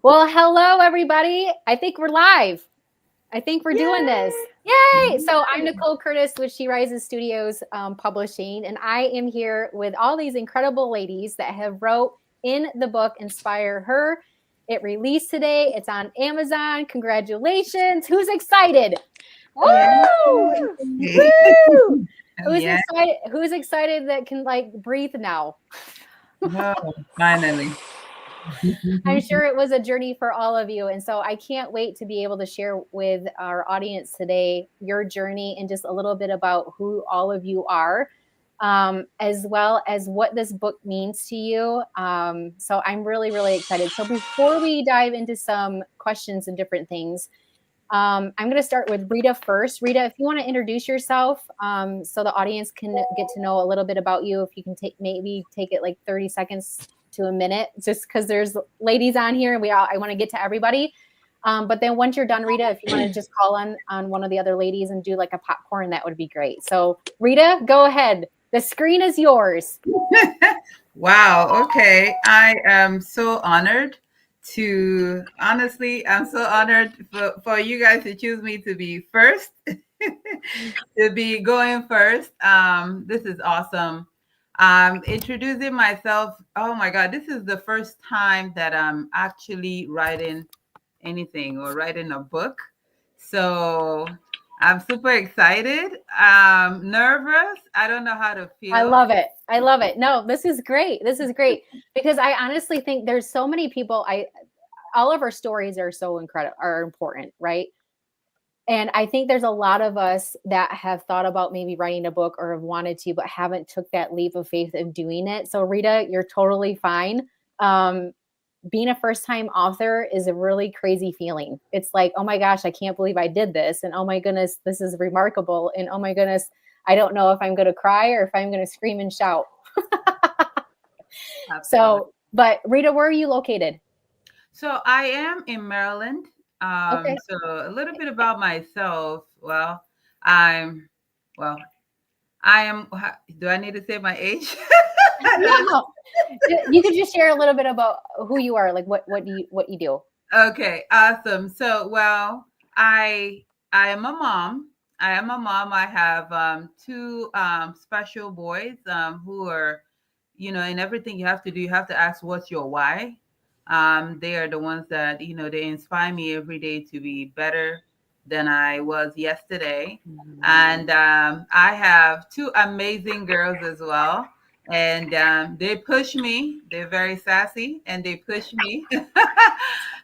Well, hello, everybody. I think we're live. I think we're doing this. Yay! So I'm Nicole Curtis with She Rises Studios Publishing, and I am here with all these incredible ladies that have wrote in the book Inspire Her. It released today. It's on Amazon. Congratulations. Who's excited? Woo! Woo! Who's Yeah. excited? Who's excited that can like breathe now? Oh, finally. I'm sure it was a journey for all of you. And so I can't wait to be able to share with our audience today your journey and just a little bit about who all of you are, as well as what this book means to you. So I'm really, really excited. So before we dive into some questions and different things, I'm going to start with Rita first. Rita, if you want to introduce yourself, so the audience can get to know a little bit about you, if you can take it like 30 seconds to a minute, just because there's ladies on here and I want to get to everybody. But then once you're done, Rita, if you want to just call on one of the other ladies and do like a popcorn, that would be great. So Rita, go ahead. The screen is yours. Wow. Okay. I am so honored honestly, I'm so honored for you guys to choose me to be first, to be going first. This is awesome. Introducing myself. Oh my God. This is the first time that I'm actually writing anything or writing a book. So I'm super excited. Nervous. I don't know how to I feel. love it. I love it. No, this is great. This is great because I honestly think there's so many people. All of our stories are so incredible, are important, right? And I think there's a lot of us that have thought about maybe writing a book or have wanted to, but haven't took that leap of faith of doing it. So Rita, you're totally fine. Um, Being a first time author is a really crazy feeling. It's like, oh my gosh, I can't believe I did this. And oh my goodness, this is remarkable. And oh my goodness, I don't know if I'm going to cry or if I'm going to scream and shout. Absolutely. So, but Rita, where are you located? So I am in Maryland. Okay. So a little bit about myself. I'm, well, I am. Do I need to say my age? I don't No, you could just share a little bit about who you are, like what you do. Okay, awesome. So, I am a mom. I am a mom. I have two special boys who are, in everything you have to do, you have to ask what's your why. They are the ones that they inspire me every day to be better than I was yesterday. And I have two amazing girls as well. And they push me. They're very sassy, and they push me.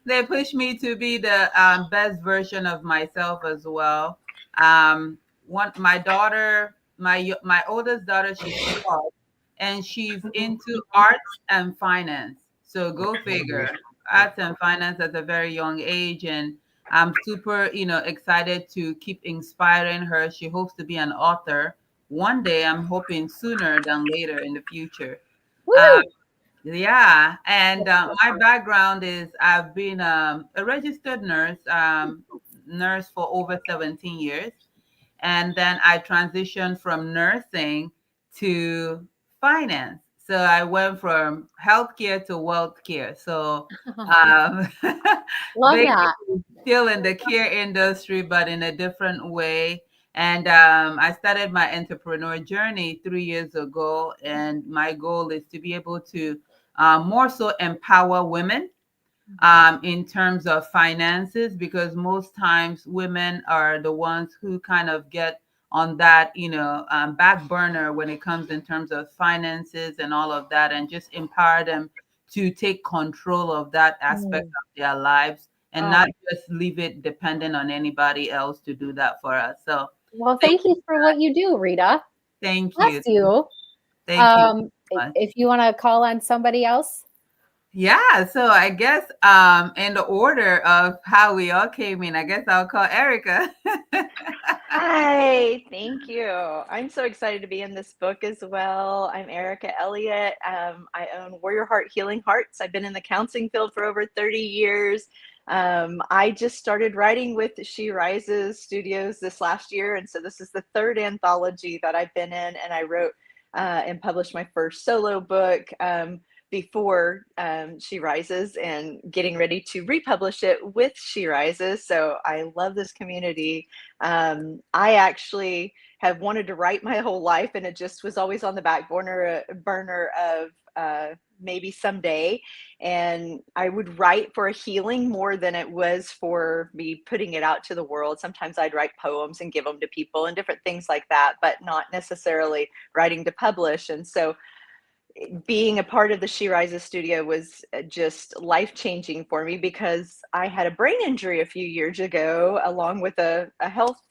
They push me to be the best version of myself as well. My daughter, my oldest daughter, she's 12, and she's into arts and finance. So go figure, arts and finance at a very young age, and I'm super, excited to keep inspiring her. She hopes to be an author one day. I'm hoping sooner than later in the future. Um, Woo! yeah, and my background is I've been a registered nurse for over 17 years, and then I transitioned from nursing to finance. So I went from healthcare to wealth care. So um, Love basically that. still in the care industry, but in a different way. And I started my entrepreneur journey 3 years ago, and my goal is to be able to more so empower women in terms of finances, because most times women are the ones who kind of get on that, back burner when it comes in terms of finances and all of that, and just empower them to take control of that aspect Mm. of their lives and Oh, not just leave it dependent on anybody else to do that for us. So well, thank thank you for what you do, Rita. thank Bless you. you. Thank you so much. If you want to call on somebody else. Yeah, so I guess in the order of how we all came in, I guess I'll call Erica. Hi, thank you. I'm so excited to be in this book as well. I'm Erica Elliott. I own Warrior Heart Healing Hearts. I've been in the counseling field for over 30 years. I just started writing with She Rises Studios this last year, and so this is the third anthology that I've been in, and I wrote and published my first solo book. before She Rises, and getting ready to republish it with She Rises. So I love this community. I actually have wanted to write my whole life, and it just was always on the back burner of maybe someday. And I would write for a healing more than it was for me putting it out to the world. Sometimes I'd write poems and give them to people and different things like that, but not necessarily writing to publish. And so being a part of the She Rises studio was just life-changing for me, because I had a brain injury a few years ago, along with a health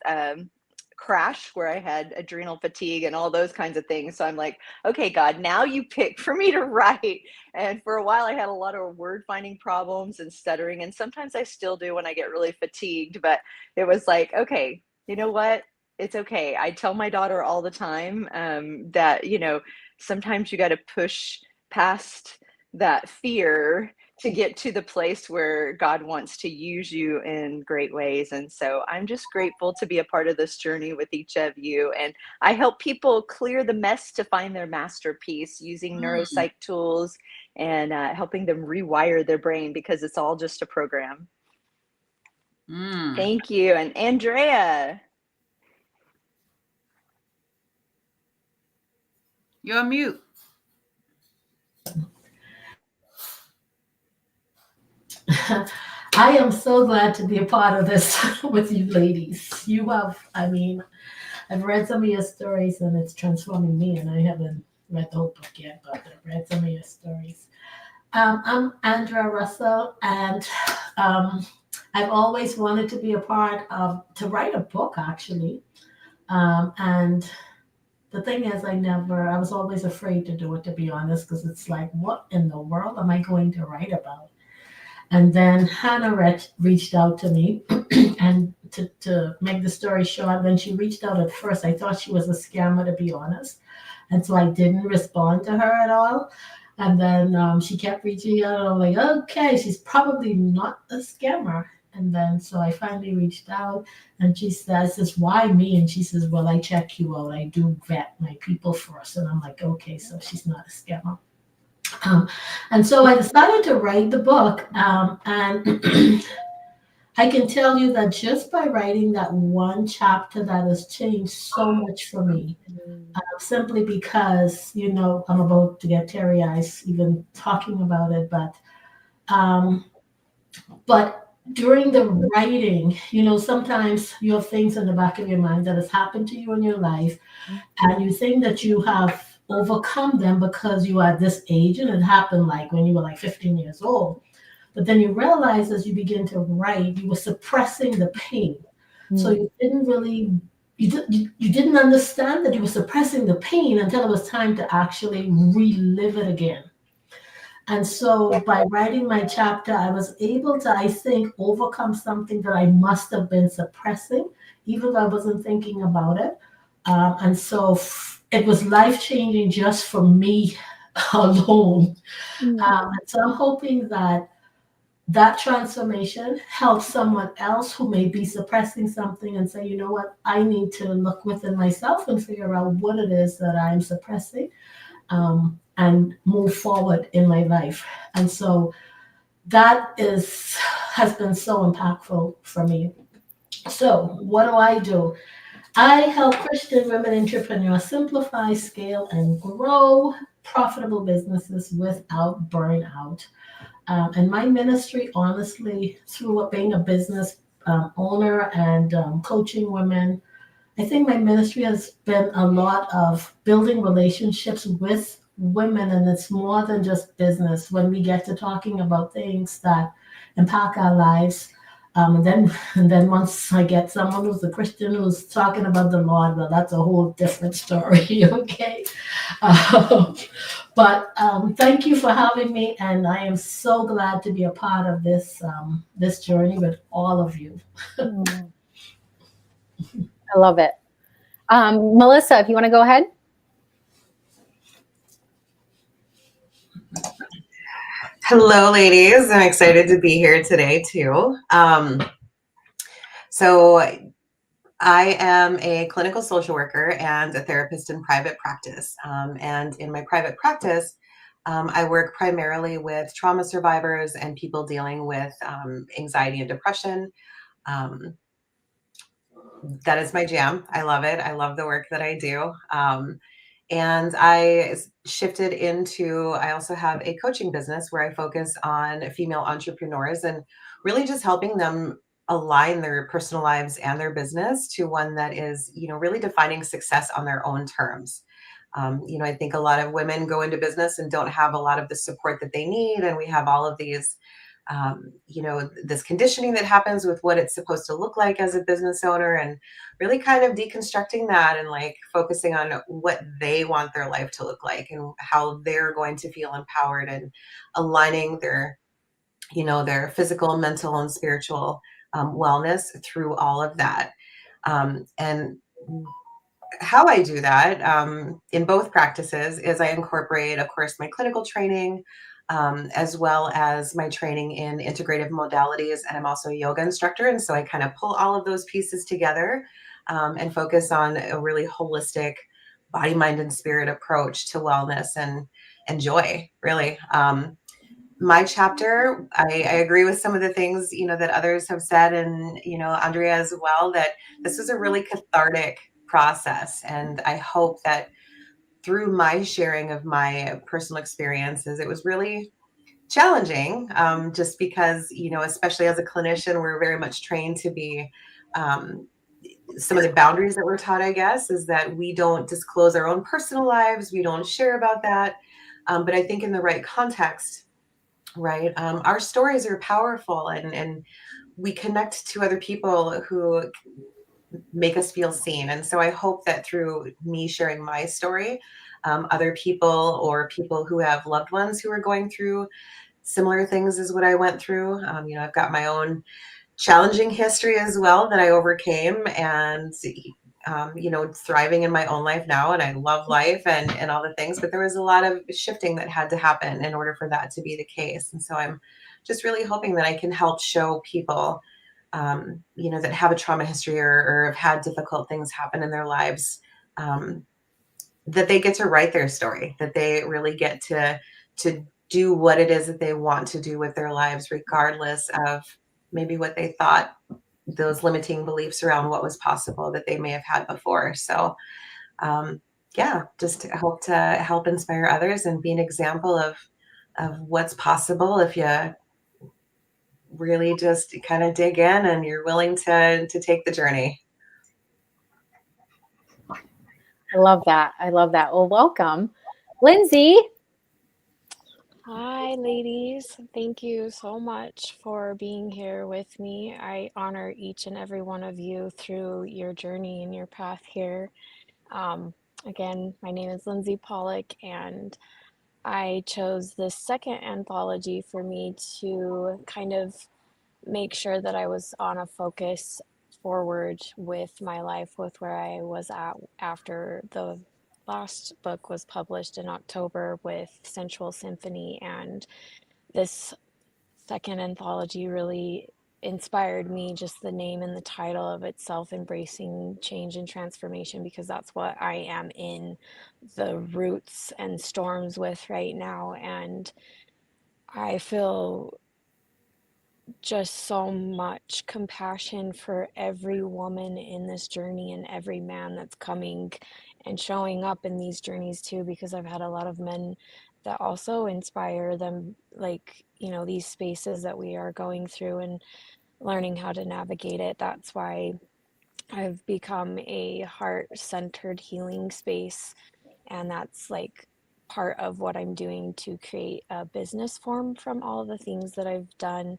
crash where I had adrenal fatigue and all those kinds of things. So I'm like, okay, God, now you pick for me to write. And for a while I had a lot of word finding problems and stuttering, and sometimes I still do when I get really fatigued, but it was like, okay, you know what? It's okay. I tell my daughter all the time that, sometimes you got to push past that fear to get to the place where God wants to use you in great ways. And so I'm just grateful to be a part of this journey with each of you. And I help people clear the mess to find their masterpiece using neuropsych tools and helping them rewire their brain, because it's all just a program. Thank you. And Andrea. You're on mute. I am so glad to be a part of this with you ladies. You have, I've read some of your stories and it's transforming me, and I haven't read the whole book yet, but I've read some of your stories. I'm Andrea Russell, and I've always wanted to be a part of, to write a book actually. And the thing is, I was always afraid to do it, to be honest, because it's like, what in the world am I going to write about? And then Hannah reached out to me, and to make the story short, when she reached out at first, I thought she was a scammer, to be honest. And so I didn't respond to her at all. And then she kept reaching out, and I'm like, okay, she's probably not a scammer. And then so I finally reached out, and she says, why me? And she says, well, I check you out. I do vet my people first. And I'm like, okay, so she's not a scammer. And so I decided to write the book, and I can tell you that just by writing that one chapter, that has changed so much for me, simply because, I'm about to get teary eyes even talking about it, but during the writing, sometimes you have things in the back of your mind that has happened to you in your life, and you think that you have overcome them because you are at this age, and it happened like when you were like 15 years old. But then you realize, as you begin to write, you were suppressing the pain. So you didn't really, you didn't understand that you were suppressing the pain until it was time to actually relive it again. And so by writing my chapter, I was able to, I think, overcome something that I must have been suppressing, even though I wasn't thinking about it. And so it was life-changing just for me alone. And so I'm hoping that transformation helps someone else who may be suppressing something and say, you know what, I need to look within myself and figure out what it is that I'm suppressing, and move forward in my life. And so that has been so impactful for me. So what do? I help Christian women entrepreneurs simplify, scale, and grow profitable businesses without burnout. And my ministry, honestly, through being a business owner and coaching women, I think my ministry has been a lot of building relationships with women, and it's more than just business. When we get to talking about things that impact our lives, and then once I get someone who's a Christian who's talking about the Lord, well, that's a whole different story. Okay, but thank you for having me, and I am so glad to be a part of this journey with all of you. I love it. Melissa, if you want to go ahead. Hello, ladies. I'm excited to be here today, too. So I am a clinical social worker and a therapist in private practice. And in my private practice, I work primarily with trauma survivors and people dealing with anxiety and depression. Um, that is my jam. I love it. I love the work that I do. And I shifted into, I also have a coaching business where I focus on female entrepreneurs and really just helping them align their personal lives and their business to one that is, really defining success on their own terms. I think a lot of women go into business and don't have a lot of the support that they need. And we have all of these, this conditioning that happens with what it's supposed to look like as a business owner, and really kind of deconstructing that and like focusing on what they want their life to look like and how they're going to feel empowered, and aligning their physical, mental, and spiritual wellness through all of that. And how I do that in both practices is I incorporate, of course, my clinical training, as well as my training in integrative modalities. And I'm also a yoga instructor. And so I kind of pull all of those pieces together and focus on a really holistic body, mind, and spirit approach to wellness and joy, really. My chapter, I agree with some of the things, that others have said, and, Andrea as well, that this is a really cathartic process. And I hope that through my sharing of my personal experiences, it was really challenging, just because, especially as a clinician, we're very much trained to be, some of the boundaries that we're taught, I guess, is that we don't disclose our own personal lives. We don't share about that. But I think in the right context, right? Our stories are powerful, and we connect to other people who make us feel seen. And so I hope that through me sharing my story, other people or people who have loved ones who are going through similar things as what I went through. I've got my own challenging history as well that I overcame, and thriving in my own life now, and I love life and all the things, but there was a lot of shifting that had to happen in order for that to be the case. And so I'm just really hoping that I can help show people, that have a trauma history or have had difficult things happen in their lives, that they get to write their story, that they really get to do what it is that they want to do with their lives, regardless of maybe what they thought, those limiting beliefs around what was possible that they may have had before. So, just hope to help inspire others and be an example of what's possible if you really just kind of dig in and you're willing to take the journey. I love that. I love that. Well, welcome, Lindsay. Hi, ladies. Thank you so much for being here with me. I honor each and every one of you through your journey and your path here. Again, my name is Lindsay Pollock, and I chose this second anthology for me to kind of make sure that I was on a focus forward with my life, with where I was at after the last book was published in October with Sensual Symphony. And this second anthology really inspired me, just the name and the title of itself, embracing change and transformation, because that's what I am in the roots and storms with right now. And I feel just so much compassion for every woman in this journey and every man that's coming and showing up in these journeys too, because I've had a lot of men that also inspire them, like, these spaces that we are going through and learning how to navigate it. That's why I've become a heart-centered healing space, and that's like part of what I'm doing to create a business form from all the things that I've done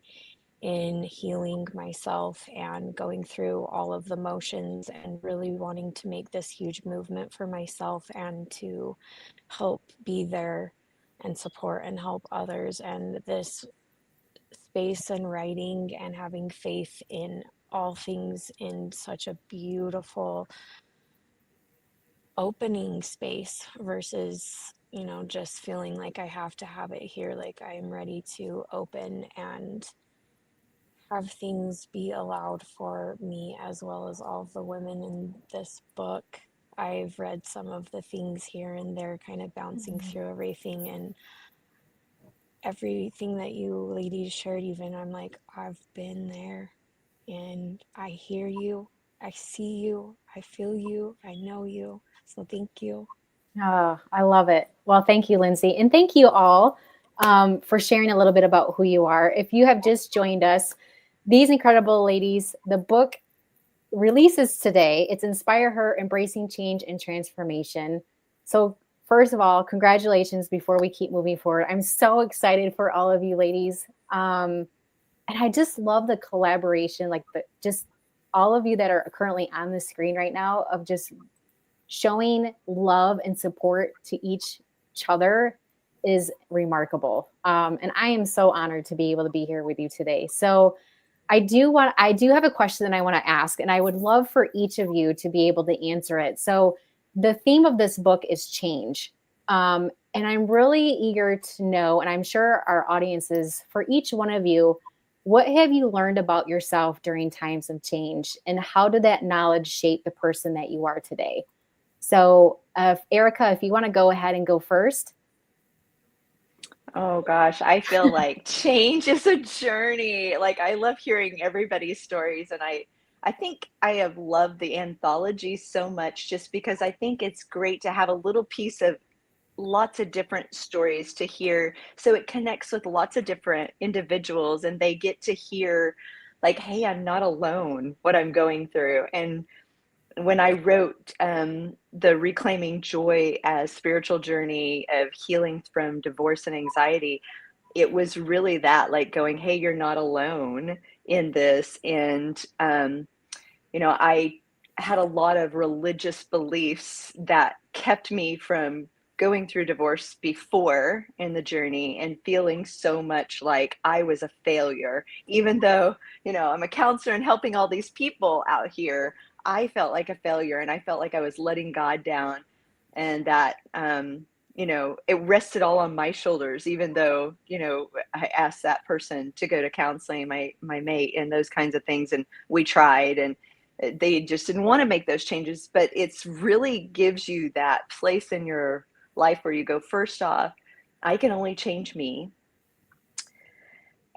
in healing myself and going through all of the motions, and really wanting to make this huge movement for myself and to help be there and support and help others. And this space and writing and having faith in all things in such a beautiful opening space versus just feeling like I have to have it here. Like, I am ready to open and have things be allowed for me, as well as all of the women in this book. I've read some of the things here and there, kind of bouncing through everything, and everything that you ladies shared, even I'm like, I've been there, and I hear you, I see you, I feel you, I know you. So thank you. Oh, I love it. Well, thank you, Lindsay. And thank you all for sharing a little bit about who you are. If you have just joined us, these incredible ladies, the book releases today. It's Inspire Her, Embracing Change and Transformation. So first of all, congratulations before we keep moving forward. I'm so excited for all of you ladies. And I just love the collaboration, like just all of you that are currently on the screen right now, of just showing love and support to each other is remarkable. And I am so honored to be able to be here with you today. So I do have a question that I want to ask, and I would love for each of you to be able to answer it. So the theme of this book is change. And I'm really eager to know, and I'm sure our audiences, for each one of you, what have you learned about yourself during times of change, and how did that knowledge shape the person that you are today? So, Erica, if you want to go ahead and go first. Oh gosh, I feel like change is a journey. Like I love hearing everybody's stories, and I think I have loved the anthology so much just because I think it's great to have a little piece of lots of different stories to hear, so it connects with lots of different individuals and they get to hear like, hey, I'm not alone what I'm going through. And when I wrote the Reclaiming Joy as Spiritual Journey of Healing from Divorce and Anxiety, it was really that, like going, hey, you're not alone in this. And, I had a lot of religious beliefs that kept me from going through divorce before in the journey and feeling so much like I was a failure, even though, I'm a counselor and helping all these people out here. I felt like a failure, and I felt like I was letting God down, and that, it rested all on my shoulders, even though, I asked that person to go to counseling, my mate, and those kinds of things. And we tried, and they just didn't want to make those changes. But it's really gives you that place in your life where you go, first off, I can only change me.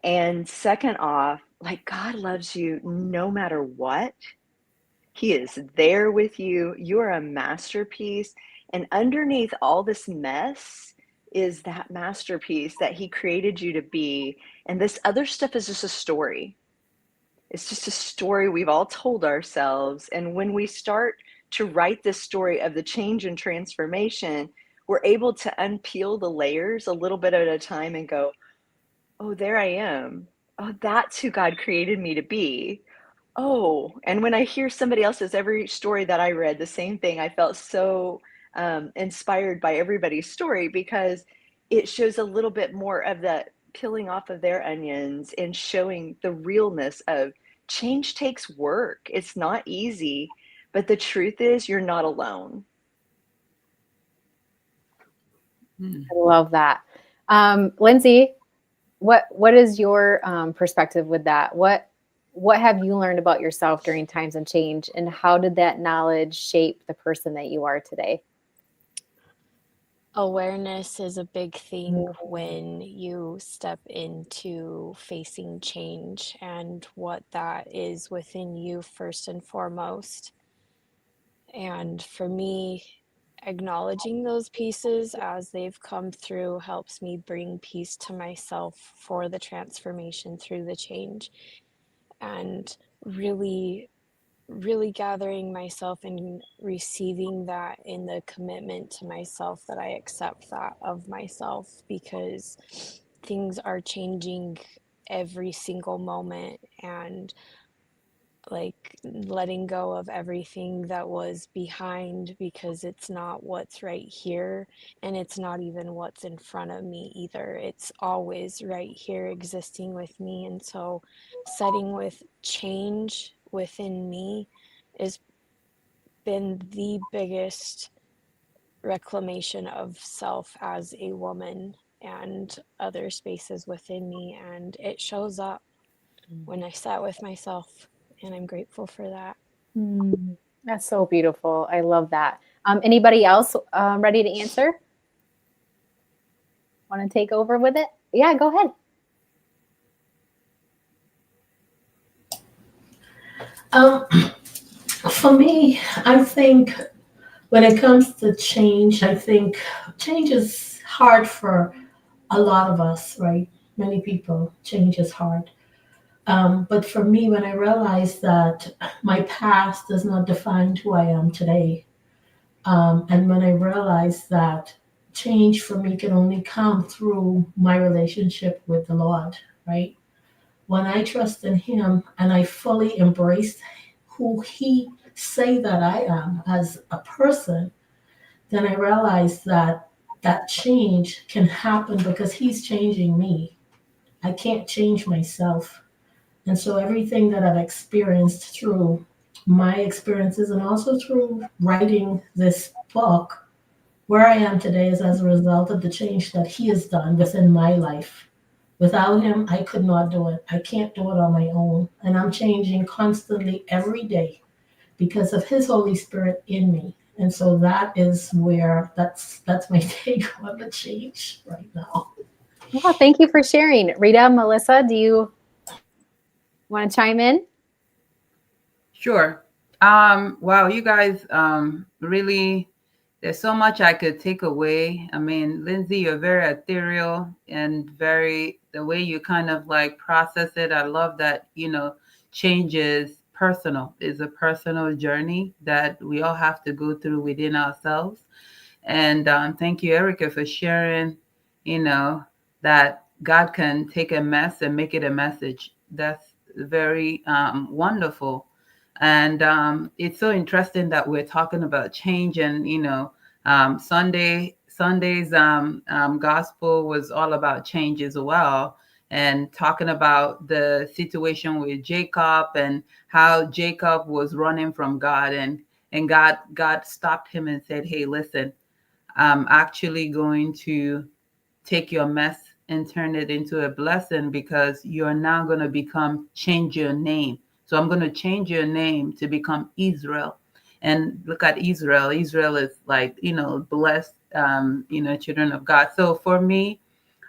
And second off, like, God loves you no matter what. He is there with you. You are a masterpiece. And underneath all this mess is that masterpiece that he created you to be. And this other stuff is just a story. It's just a story we've all told ourselves. And when we start to write this story of the change and transformation, we're able to unpeel the layers a little bit at a time and go, oh, there I am. Oh, that's who God created me to be. Oh, and when I hear somebody else's, every story that I read, the same thing, I felt so inspired by everybody's story, because it shows a little bit more of that peeling off of their onions and showing the realness of change takes work. It's not easy, but the truth is you're not alone. I love that. Lindsay, what is your perspective with that? What have you learned about yourself during times of change, and how did that knowledge shape the person that you are today? Awareness is a big thing when you step into facing change, and what that is within you first and foremost. And for me, acknowledging those pieces as they've come through helps me bring peace to myself for the transformation through the change, and really gathering myself and receiving that in the commitment to myself, that I accept that of myself, because things are changing every single moment. And like letting go of everything that was behind, because it's not what's right here, and it's not even what's in front of me either. It's always right here existing with me. And so setting with change within me has been the biggest reclamation of self as a woman and other spaces within me, and it shows up when I sat with myself, and I'm grateful for that. That's so beautiful. I love that. Anybody else ready to answer? Want to take over with it? Yeah, go ahead. For me, I think when it comes to change, I think change is hard for a lot of us, right? Many people, change is hard. But for me, when I realized that my past does not define who I am today, and when I realized that change for me can only come through my relationship with the Lord, right? When I trust in Him and I fully embrace who He say that I am as a person, then I realized that that change can happen because He's changing me. I can't change myself. And so everything that I've experienced through my experiences and also through writing this book, where I am today is as a result of the change that He has done within my life. Without Him, I could not do it. I can't do it on my own. And I'm changing constantly every day because of His Holy Spirit in me. And so that is where that's my take on the change right now. Well, thank you for sharing. Rita, Melissa, do you want to chime in? Sure. Wow, you guys really, there's so much I could take away. I mean, Lindsay, you're very ethereal and very, the way you kind of like process it. I love that, change is personal, is a personal journey that we all have to go through within ourselves. And thank you, Erica, for sharing, that God can take a mess and make it a message. That's very wonderful. And it's so interesting that we're talking about change. And, Sunday's gospel was all about change as well. And talking about the situation with Jacob and how Jacob was running from God, and God stopped him and said, "Hey, listen, I'm actually going to take your mess and turn it into a blessing, because you're now going to change your name. So I'm going to change your name to become Israel." And look at Israel. Israel is like, blessed, children of God. So for me,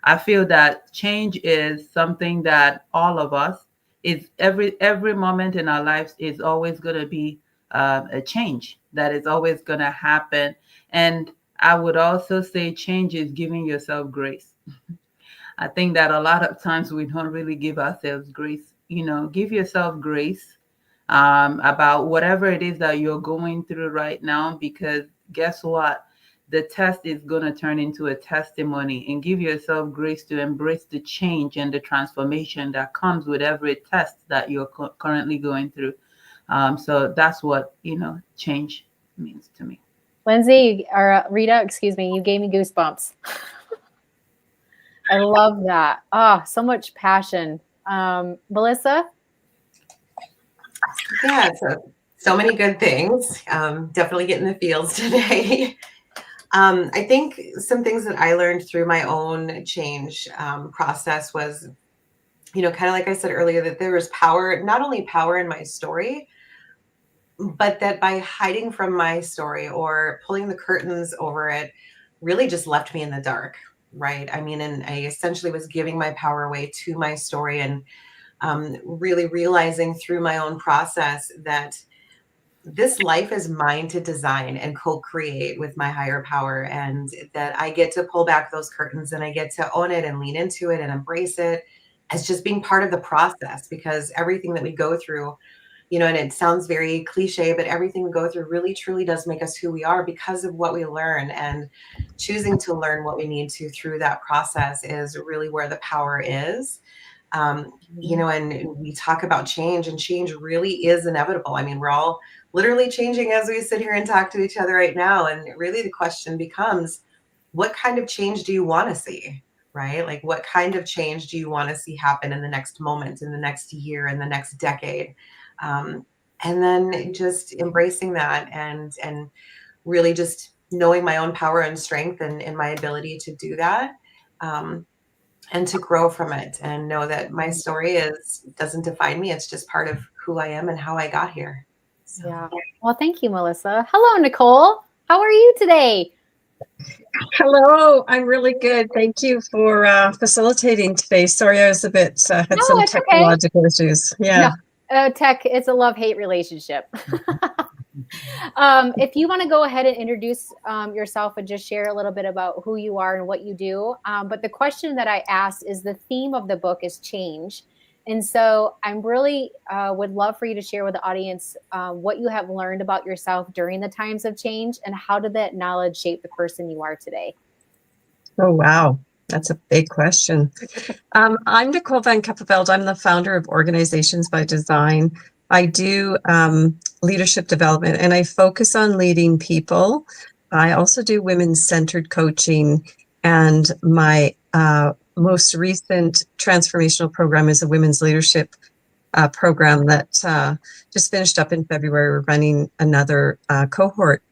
I feel that change is something that all of us, is every moment in our lives is always going to be a change that is always going to happen. And I would also say change is giving yourself grace. I think that a lot of times we don't really give ourselves grace. Give yourself grace about whatever it is that you're going through right now, because guess what? The test is going to turn into a testimony, and give yourself grace to embrace the change and the transformation that comes with every test that you're currently going through. So that's what, change means to me. Lindsay, or Rita, excuse me, you gave me goosebumps. I love that. Ah, so much passion. Melissa? Yeah, so many good things. Definitely getting the feels today. I think some things that I learned through my own change process was, kind of like I said earlier, that there was power, not only power in my story, but that by hiding from my story or pulling the curtains over it really just left me in the dark, right? I mean, and I essentially was giving my power away to my story, and really realizing through my own process that this life is mine to design and co-create with my higher power, and that I get to pull back those curtains and I get to own it and lean into it and embrace it as just being part of the process. Because everything that we go through, and it sounds very cliche, but everything we go through really truly does make us who we are because of what we learn, and choosing to learn what we need to through that process is really where the power is. And we talk about change, and change really is inevitable. I mean, we're all literally changing as we sit here and talk to each other right now. And really the question becomes, what kind of change do you want to see? Right? Like, what kind of change do you want to see happen in the next moment, in the next year, in the next decade? And then just embracing that, and really just knowing my own power and strength, and my ability to do that. And to grow from it, and know that my story doesn't define me. It's just part of who I am and how I got here. So. Yeah. Well, thank you, Melissa. Hello, Nicole. How are you today? Hello, I'm really good. Thank you for facilitating today. Sorry, I was a bit had No, some it's okay. technological issues. Yeah. No, tech, it's a love-hate relationship. If you want to go ahead and introduce yourself and just share a little bit about who you are and what you do. But the question that I asked is the theme of the book is change. And so I'm really would love for you to share with the audience what you have learned about yourself during the times of change and how did that knowledge shape the person you are today? Oh, wow. That's a big question. I'm Nicole Van Keppeveld. I'm the founder of Organizations by Design. I do leadership development and I focus on leading people. I also do women-centered coaching, and my most recent transformational program is a women's leadership program that just finished up in February. We're running another cohort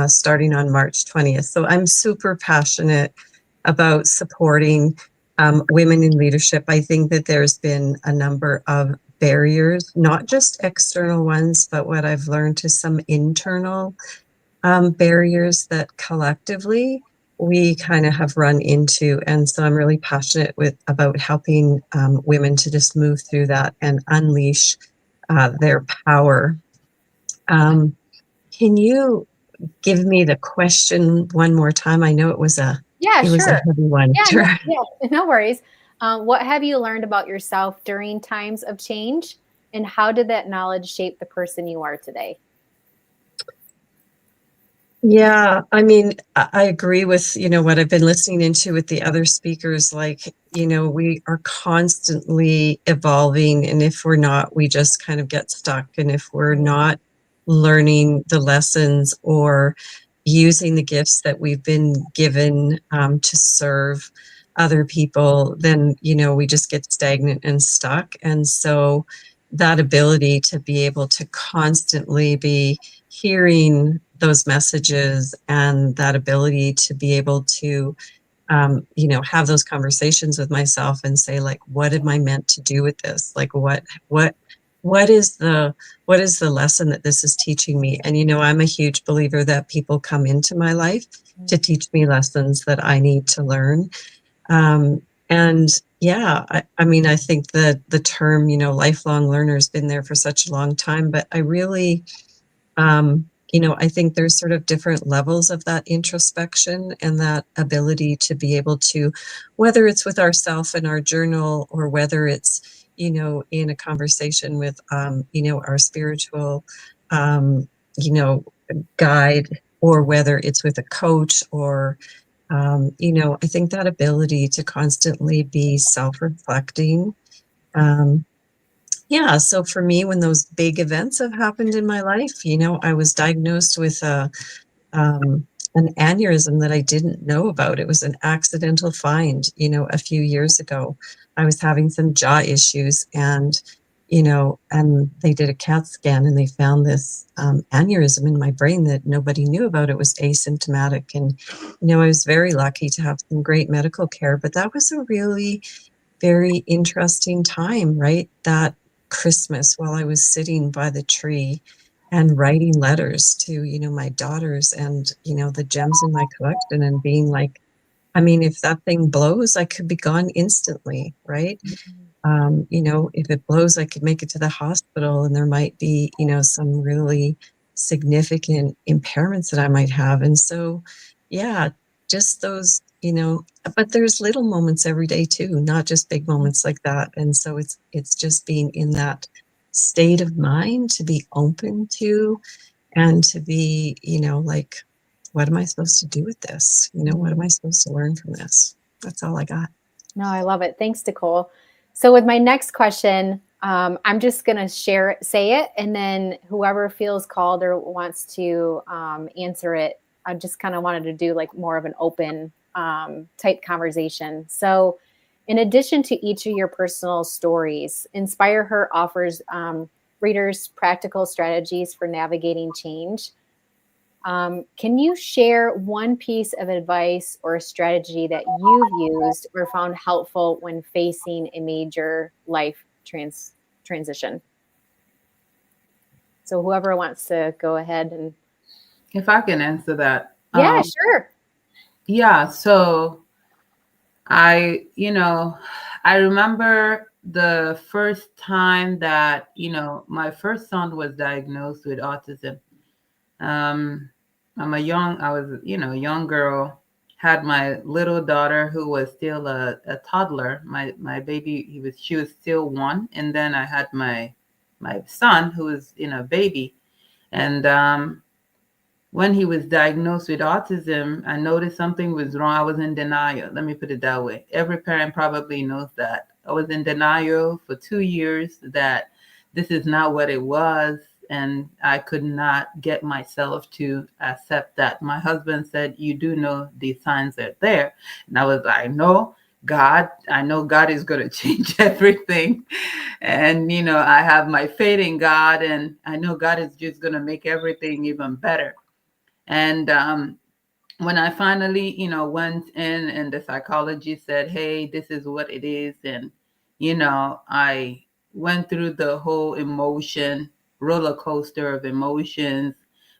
starting on March 20th. So I'm super passionate about supporting women in leadership. I think that there's been a number of barriers, not just external ones, but what I've learned is some internal barriers that collectively we kind of have run into. And so I'm really passionate about helping women to just move through that and unleash their power. Can you give me the question one more time? I know it was a Sure. heavy one. No worries. What have you learned about yourself during times of change, and how did that knowledge shape the person you are today? Yeah, I mean, I agree with, what I've been listening into with the other speakers. Like, we are constantly evolving. And if we're not, we just kind of get stuck. And if we're not learning the lessons or using the gifts that we've been given to serve other people, then, we just get stagnant and stuck. And so that ability to be able to constantly be hearing those messages and that ability to be able to have those conversations with myself and say, like, what am I meant to do with this? Like, what is the lesson that this is teaching me? And I'm a huge believer that people come into my life to teach me lessons that I need to learn. And yeah, I mean, I think that the term, lifelong learner has been there for such a long time, but I really, I think there's sort of different levels of that introspection and that ability to be able to, whether it's with ourself in our journal or whether it's, in a conversation with, our spiritual, guide, or whether it's with a coach or, I think that ability to constantly be self-reflecting. Yeah, so for me, when those big events have happened in my life, I was diagnosed with an aneurysm that I didn't know about. It was an accidental find, a few years ago. I was having some jaw issues, and and they did a CAT scan and they found this aneurysm in my brain that nobody knew about. It was asymptomatic, and I was very lucky to have some great medical care. But that was a really very interesting time, right? That Christmas, while I was sitting by the tree and writing letters to, my daughters and, the gems in my collection, and being like, I mean, if that thing blows, I could be gone instantly, right? If it blows, I could make it to the hospital and there might be, some really significant impairments that I might have. And so, yeah, just those, but there's little moments every day too, not just big moments like that. And so it's just being in that state of mind to be open to, and to be, like, what am I supposed to do with this? What am I supposed to learn from this? That's all I got. No, I love it. Thanks, Nicole. So with my next question, I'm just going to say it, and then whoever feels called or wants to answer it, I just kind of wanted to do like more of an open type conversation. So in addition to each of your personal stories, InspireHer offers readers practical strategies for navigating change. Can you share one piece of advice or a strategy that you've used or found helpful when facing a major life transition? So whoever wants to go ahead and. If I can answer that. Yeah, sure. Yeah, so I remember the first time that, my first son was diagnosed with autism. Um, I was, young girl, had my little daughter who was still a toddler. My baby, she was still one. And then I had my son who was, baby. And when he was diagnosed with autism, I noticed something was wrong. I was in denial. Let me put it that way. Every parent probably knows that. I was in denial for 2 years that this is not what it was. And I could not get myself to accept that. My husband said, "You do know these signs are there." And I was like, "No, God, I know God is going to change everything. And, I have my faith in God, and I know God is just going to make everything even better." And when I finally, went in and the psychologist said, "Hey, this is what it is," and I went through the whole roller coaster of emotions,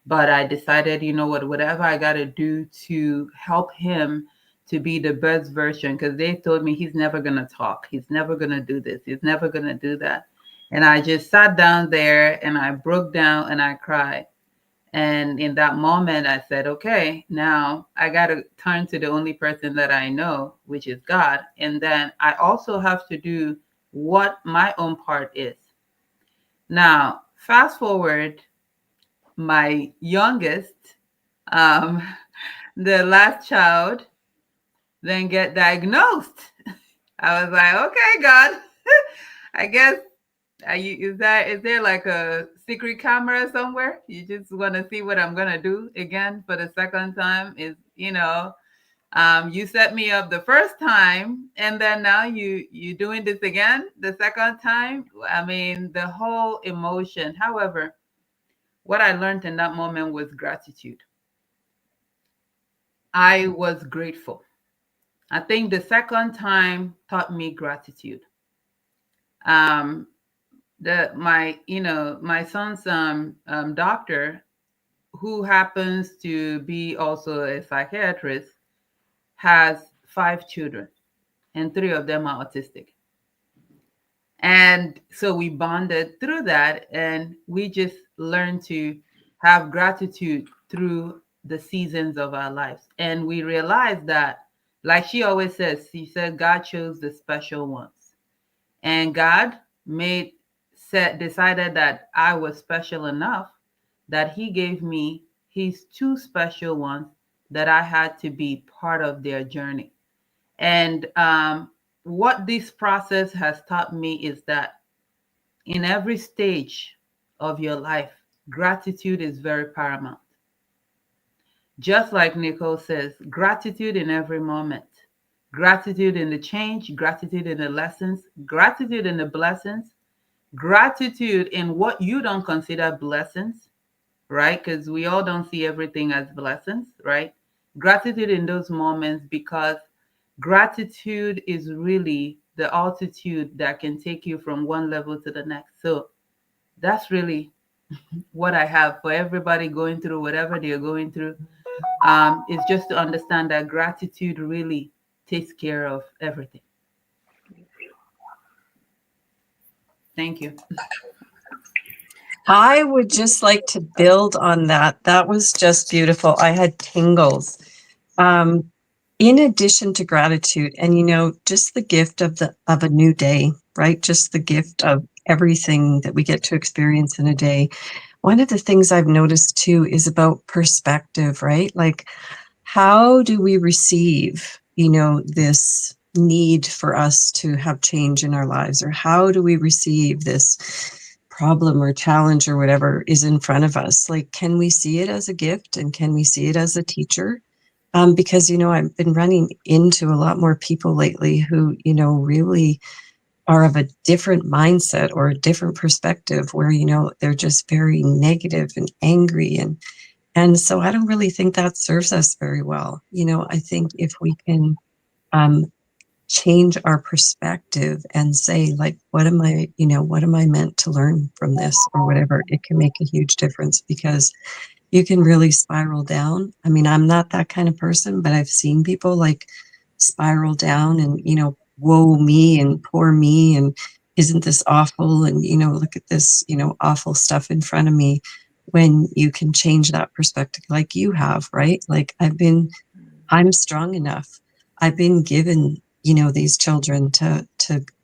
but I decided, whatever I got to do to help him to be the best version, because they told me he's never gonna talk, he's never gonna do this, he's never gonna do that, and I just sat down there and I broke down and I cried. And in that moment, I said, okay, now I got to turn to the only person that I know, which is God. And then I also have to do what my own part is. Now, fast forward, my youngest, um, the last child, then get diagnosed. I was like, okay, God, I guess is there like a secret camera somewhere? You just want to see what I'm gonna do again for the second time? You set me up the first time, and then now you doing this again the second time. I mean, the whole emotion. However, what I learned in that moment was gratitude. I was grateful. I think the second time taught me gratitude. Um, my son's doctor, who happens to be also a psychiatrist, has 5 children, and 3 of them are autistic. And so we bonded through that, and we just learned to have gratitude through the seasons of our lives. And we realized that, like she always says, she said, God chose the special ones. And God decided that I was special enough that he gave me his 2 special ones that I had to be part of their journey. And what this process has taught me is that in every stage of your life, gratitude is very paramount. Just like Nicole says, gratitude in every moment, gratitude in the change, gratitude in the lessons, gratitude in the blessings, gratitude in what you don't consider blessings, right? Because we all don't see everything as blessings, right? Gratitude in those moments, because gratitude is really the altitude that can take you from one level to the next. So that's really what I have for everybody going through whatever they're going through. Is just to understand that gratitude really takes care of everything. Thank you. I would just like to build on that. That was just beautiful. I had tingles. In addition to gratitude, and just the gift of a new day, right? Just the gift of everything that we get to experience in a day. One of the things I've noticed too is about perspective, right? Like, how do we receive, this need for us to have change in our lives, or how do we receive this problem or challenge or whatever is in front of us? Like, can we see it as a gift, and can we see it as a teacher? Because, I've been running into a lot more people lately who, really are of a different mindset or a different perspective where, they're just very negative and angry. And so I don't really think that serves us very well. I think if we can change our perspective and say, like, what am I meant to learn from this, or whatever, it can make a huge difference. Because you can really spiral down. I mean, I'm not that kind of person, but I've seen people like spiral down and, woe me and poor me and isn't this awful? And, look at this, awful stuff in front of me, when you can change that perspective like you have, right? Like I'm strong enough. I've been given, these children to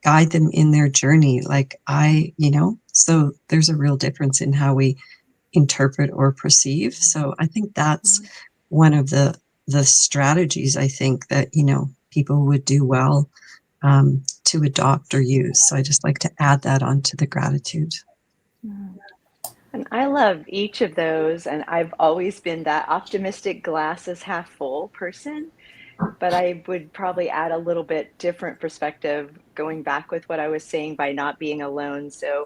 guide them in their journey. Like so there's a real difference in how we interpret or perceive. So I think that's one of the strategies I think that, people would do well to adopt or use. So I just like to add that onto the gratitude. And I love each of those. And I've always been that optimistic glass is half full person. But I would probably add a little bit different perspective, going back with what I was saying by not being alone. So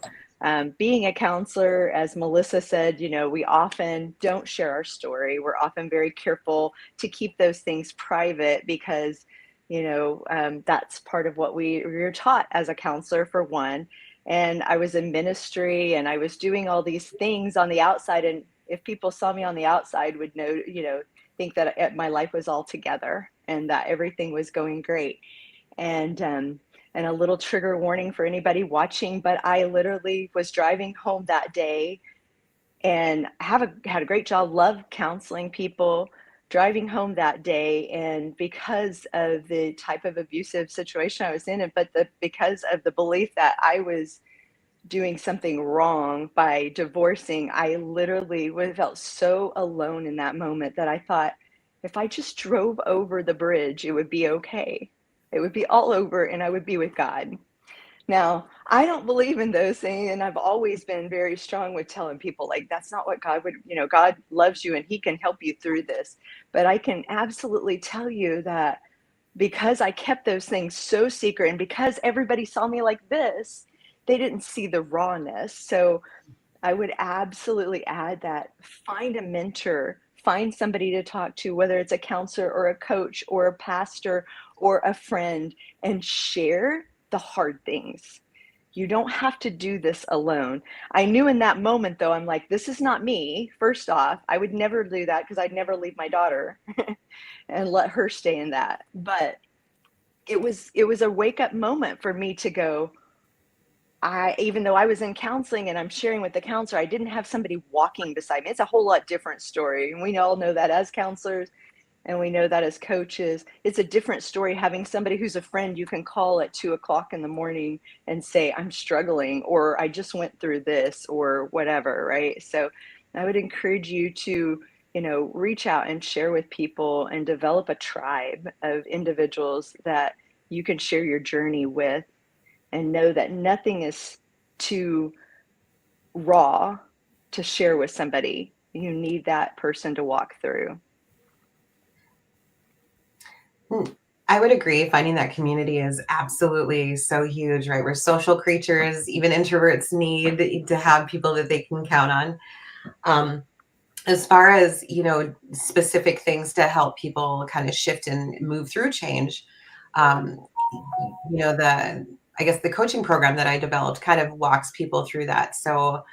being a counselor, as Melissa said, we often don't share our story. We're often very careful to keep those things private because, that's part of what we're taught as a counselor, for one. And I was in ministry and I was doing all these things on the outside. And if people saw me on the outside would know, think that my life was all together and that everything was going great. And a little trigger warning for anybody watching, but I literally was driving home that day and had a great job, loved counseling people, driving home that day. And because of the type of abusive situation I was in, but because of the belief that I was doing something wrong by divorcing, I literally felt so alone in that moment that I thought, if I just drove over the bridge, it would be okay. It would be all over and I would be with God. Now, I don't believe in those things. And I've always been very strong with telling people, like, that's not what God would, God loves you and he can help you through this. But I can absolutely tell you that because I kept those things so secret and because everybody saw me like this, they didn't see the rawness. So I would absolutely add that find a mentor, find somebody to talk to, whether it's a counselor or a coach or a pastor or a friend, and share the hard things. You don't have to do this alone. I knew in that moment, though, I'm like, this is not me. First off, I would never do that because I'd never leave my daughter and let her stay in that. But it was a wake up moment for me to go, even though I was in counseling and I'm sharing with the counselor, I didn't have somebody walking beside me. It's a whole lot different story. And we all know that as counselors, and we know that as coaches. It's a different story having somebody who's a friend you can call at 2:00 in the morning and say, I'm struggling, or I just went through this, or whatever, right? So I would encourage you to, reach out and share with people and develop a tribe of individuals that you can share your journey with, and know that nothing is too raw to share with somebody. You need that person to walk through. I would agree. Finding that community is absolutely so huge, right? We're social creatures. Even introverts need to have people that they can count on. As far as, specific things to help people kind of shift and move through change, I guess the coaching program that I developed kind of walks people through that. So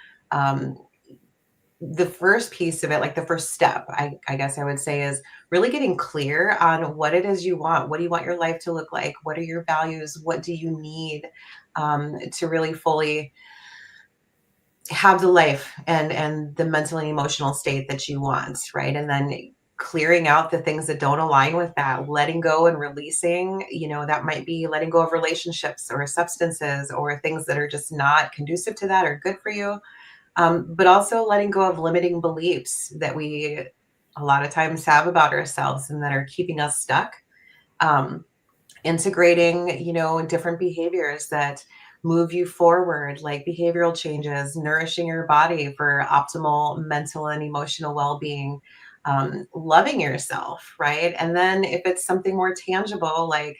the first piece of it, like the first step, I guess I would say, is really getting clear on what it is you want. What do you want your life to look like? What are your values? What do you need to really fully have the life and the mental and emotional state that you want, right? And then clearing out the things that don't align with that, letting go and releasing, that might be letting go of relationships or substances or things that are just not conducive to that or good for you. But also letting go of limiting beliefs that we a lot of times have about ourselves and that are keeping us stuck. Integrating, different behaviors that move you forward, like behavioral changes, nourishing your body for optimal mental and emotional well-being, loving yourself, right? And then if it's something more tangible, like,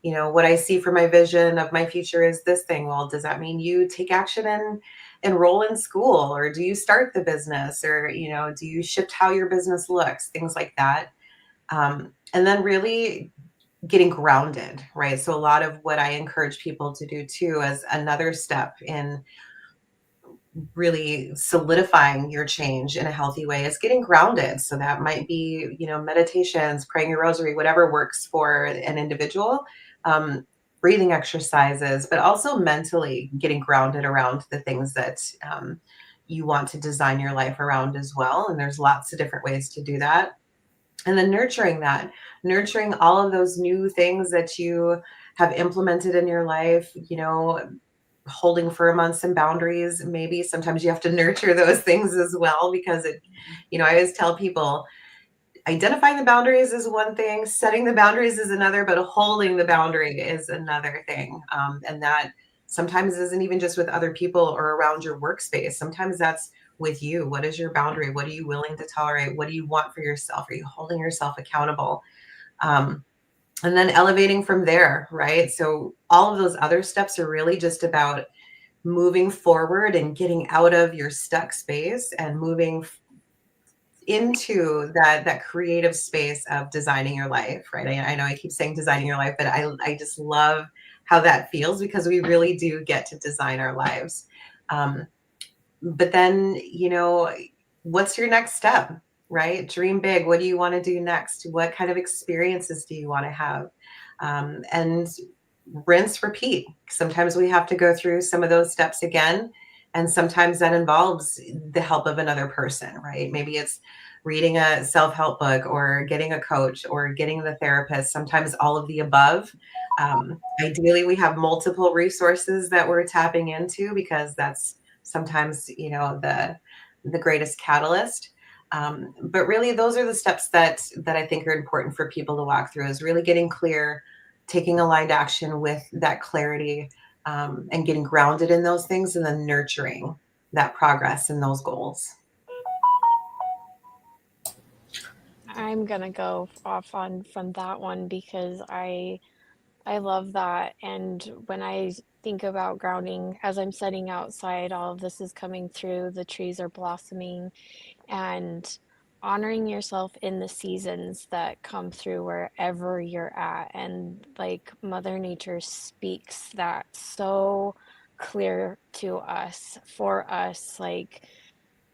what I see for my vision of my future is this thing. Well, does that mean you take action and enroll in school, or do you start the business, or, do you shift how your business looks, things like that. And then really getting grounded, right? So a lot of what I encourage people to do too, as another step in really solidifying your change in a healthy way is getting grounded. So that might be, meditations, praying your rosary, whatever works for an individual, breathing exercises, but also mentally getting grounded around the things that you want to design your life around as well. And there's lots of different ways to do that. And then nurturing all of those new things that you have implemented in your life, holding firm on some boundaries. Maybe sometimes you have to nurture those things as well, because I always tell people, identifying the boundaries is one thing, setting the boundaries is another, but holding the boundary is another thing. And that sometimes isn't even just with other people or around your workspace. Sometimes that's with you. What is your boundary? What are you willing to tolerate? What do you want for yourself? Are you holding yourself accountable? And then elevating from there, right? So all of those other steps are really just about moving forward and getting out of your stuck space and moving into that creative space of designing your life, right? I know I keep saying designing your life, but I just love how that feels, because we really do get to design our lives. But then, what's your next step, right? Dream big. What do you want to do next? What kind of experiences do you want to have? And rinse, repeat. Sometimes we have to go through some of those steps again. And sometimes that involves the help of another person, right? Maybe it's reading a self-help book or getting a coach or getting the therapist, sometimes all of the above. Ideally, we have multiple resources that we're tapping into, because that's sometimes, the greatest catalyst. But really, those are the steps that I think are important for people to walk through, is really getting clear, taking aligned action with that clarity, and getting grounded in those things, and then nurturing that progress and those goals. I'm gonna go off on from that one because I love that. And when I think about grounding, as I'm sitting outside, all of this is coming through, the trees are blossoming, and honoring yourself in the seasons that come through wherever you're at. And like Mother Nature speaks that so clear to us, for us, like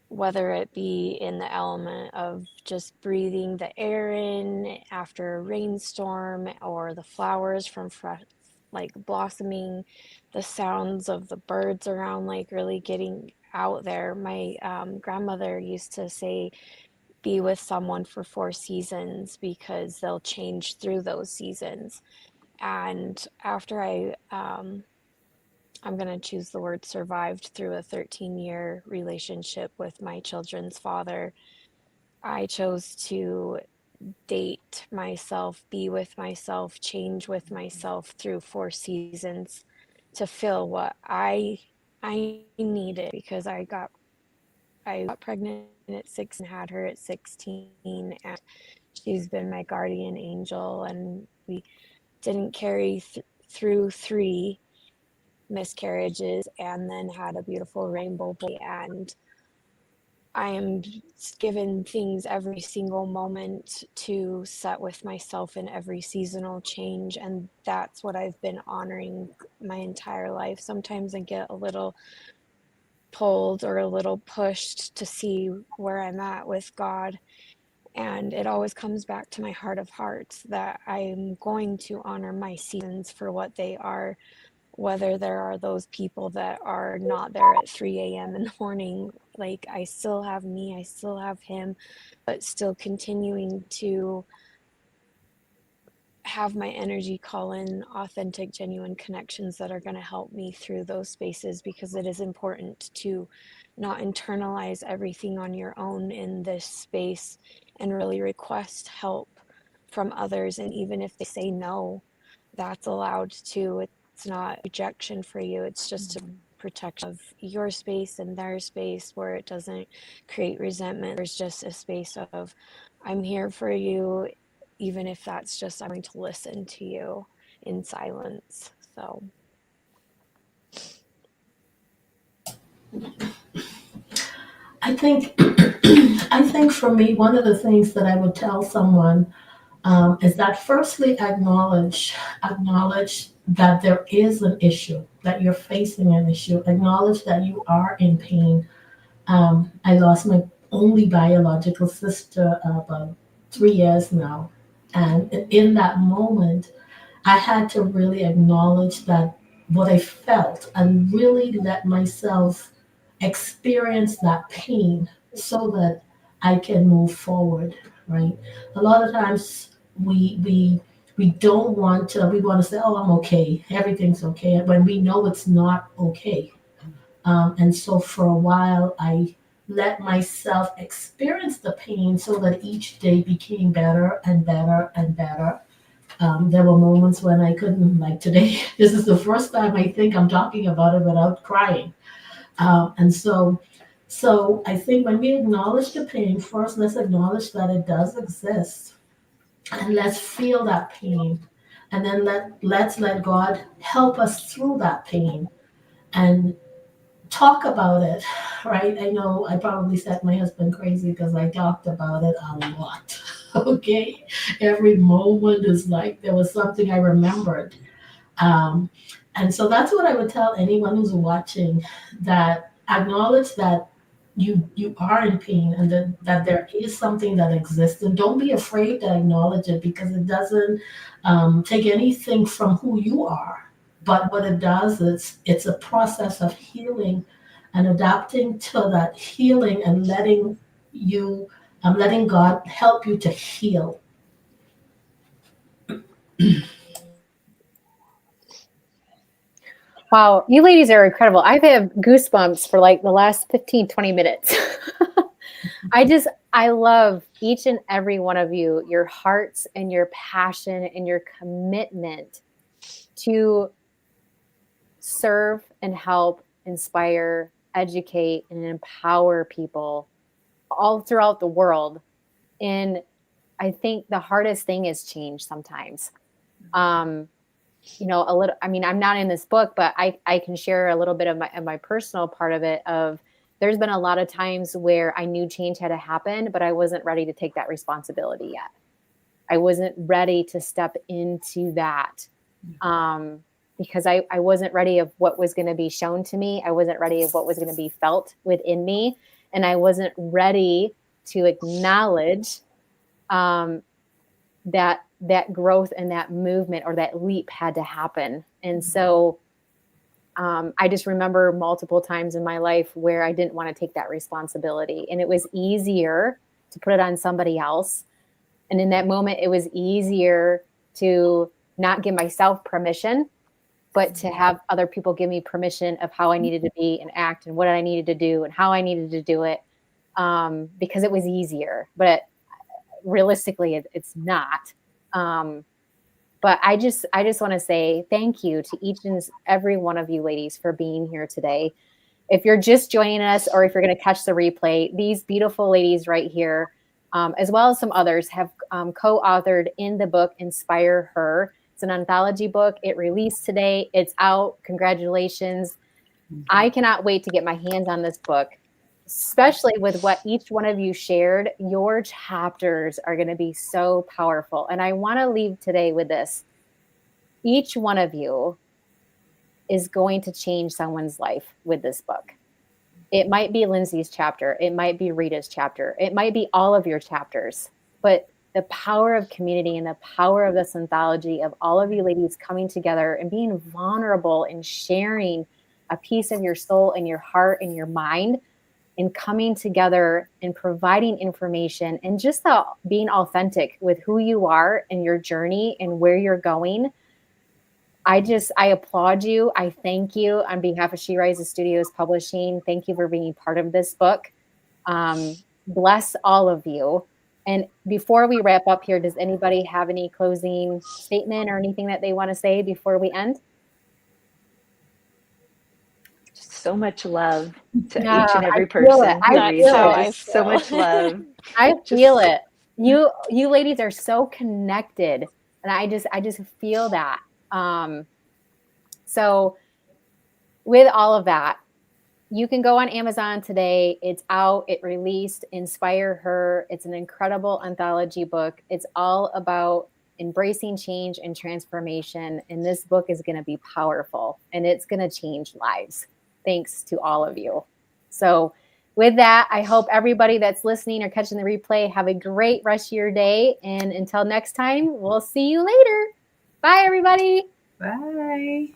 whether it be in the element of just breathing the air in after a rainstorm, or the flowers from fresh, like blossoming, the sounds of the birds around, like really getting out there. My grandmother used to say, be with someone for 4 seasons, because they'll change through those seasons. And after I'm going to choose the word survived through a 13-year relationship with my children's father, I chose to date myself, be with myself, change with myself through 4 seasons to fill what I needed, because I got pregnant at 6 and had her at 16, and she's been my guardian angel, and we didn't carry through 3 miscarriages, and then had a beautiful rainbow boy. And I am given things every single moment to set with myself in every seasonal change, and that's what I've been honoring my entire life. Sometimes I get a little pulled or a little pushed to see where I'm at with God, and it always comes back to my heart of hearts that I'm going to honor my seasons for what they are, whether there are those people that are not there at 3 a.m. in the morning. Like, I still have me, I still have him, but still continuing to have my energy call in authentic, genuine connections that are going to help me through those spaces, because it is important to not internalize everything on your own in this space, and really request help from others. And even if they say no, that's allowed to. It's not rejection for you, it's just a protection of your space and their space, where it doesn't create resentment. There's just a space of, I'm here for you, even if that's just, I'm going to listen to you in silence. So I think for me, one of the things that I would tell someone is that firstly, acknowledge that there is an issue, that you're facing an issue. Acknowledge that you are in pain. I lost my only biological sister about 3 years now. And in that moment, I had to really acknowledge that what I felt and really let myself experience that pain so that I can move forward, right? A lot of times we don't want to, we want to say, oh, I'm okay, everything's okay, when we know it's not okay. And so for a while, I let myself experience the pain so that each day became better and better and better. There were moments when I couldn't, like today, this is the first time I think I'm talking about it without crying. And so I think when we acknowledge the pain, first let's acknowledge that it does exist, and let's feel that pain, and then let's let God help us through that pain and talk about it, right? I know I probably set my husband crazy because I talked about it a lot. Okay, every moment is like there was something I remembered. Um, and so that's what I would tell anyone who's watching, that acknowledge that you are in pain, and that there is something that exists, and don't be afraid to acknowledge it, because it doesn't take anything from who you are. But what it does is it's a process of healing and adapting to that healing, and letting God help you to heal. Wow, you ladies are incredible. I've had goosebumps for like the last 15, 20 minutes. I love each and every one of you, your hearts and your passion and your commitment to serve and help, inspire, educate, and empower people all throughout the world. And I think the hardest thing is change sometimes. A little, I mean, I'm not in this book, but I can share a little bit of my personal part of it. There's been a lot of times where I knew change had to happen, but I wasn't ready to take that responsibility yet. I wasn't ready to step into that. Because I wasn't ready of what was going to be shown to me. I wasn't ready of what was going to be felt within me. And I wasn't ready to acknowledge that growth and that movement or that leap had to happen. And so I just remember multiple times in my life where I didn't want to take that responsibility. And it was easier to put it on somebody else. And in that moment, it was easier to not give myself permission, but to have other people give me permission of how I needed to be and act and what I needed to do and how I needed to do it, because it was easier. But realistically, it's not. But I just want to say thank you to each and every one of you ladies for being here today. If you're just joining us, or if you're going to catch the replay, these beautiful ladies right here, as well as some others, have co-authored in the book InspireHer. It's an anthology book. It released today. It's out. Congratulations. I cannot wait to get my hands on this book, especially with what each one of you shared. Your chapters are going to be so powerful. And I want to leave today with this. Each one of you is going to change someone's life with this book. It might be Lindsay's chapter. It might be Rita's chapter. It might be all of your chapters. But the power of community and the power of this anthology of all of you ladies coming together and being vulnerable and sharing a piece of your soul and your heart and your mind, and coming together and providing information and just being authentic with who you are and your journey and where you're going. I applaud you. I thank you on behalf of She Rises Studios Publishing. Thank you for being part of this book. Bless all of you. And before we wrap up here, does anybody have any closing statement or anything that they want to say before we end? So much love to Yeah, each and every I feel person it. I who reads feel it. it. Just so much love. I feel it. You ladies are so connected, and I just feel that. So with all of that, you can go on Amazon today. It's out. It released. InspireHer. It's an incredible anthology book. It's all about embracing change and transformation. And this book is going to be powerful and it's going to change lives. Thanks to all of you. So with that, I hope everybody that's listening or catching the replay have a great rest of your day. And until next time, we'll see you later. Bye, everybody. Bye.